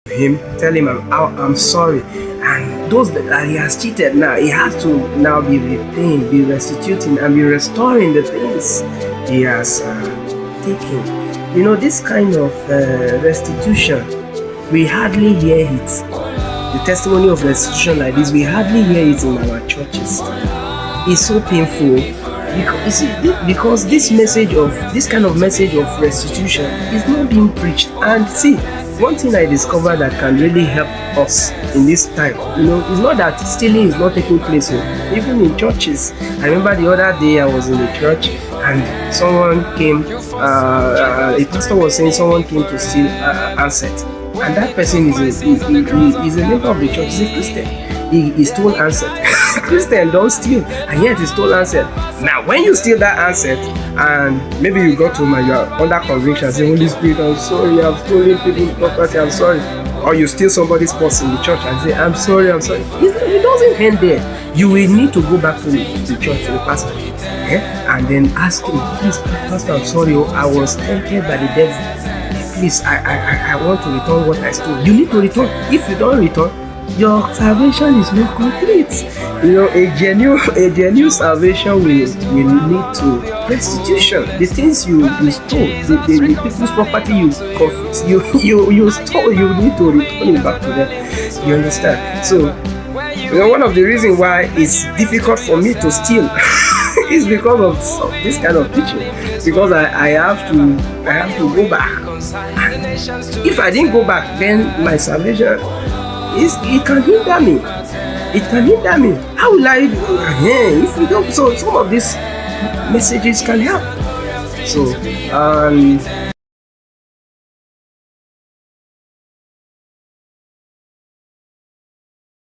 him, tell him I'm sorry, and those that he has cheated now, he has to now be repaying, be restituting, and be restoring the things he has taken. This kind of restitution, we hardly hear it. The testimony of restitution like this, we hardly hear it in our churches. It's so painful because this kind of message of restitution is not being preached. And see, one thing I discovered that can really help us in this time, it's not that stealing is not taking place. Even in churches, I remember the other day I was in the church and someone came, a pastor was saying someone came to steal handset, and that person is a member of the church, he's a Christian. He stole handset. Christian don't steal, and yet he stole handset. Now, when you steal that handset, and maybe you got home and you are under conviction, say, Holy Spirit, I'm sorry, I've stolen people's property, I'm sorry. Or you steal somebody's purse in the church and say, I'm sorry. It doesn't end there. You will need to go back to the church, to the pastor, and then ask him, please, Pastor, I'm sorry, I was tempted by the devil. Please, I want to return what I stole. You need to return. If you don't return, your salvation is not complete. A genuine salvation will lead to restitution. The things you stole, the people's property you stole, you need to return it back to them. You understand? So, one of the reasons why it's difficult for me to steal is because of this kind of teaching. Because I have to go back. And if I didn't go back, then my salvation it can hinder me. It can hinder me. How will I do? If we don't, so some of these messages can help. So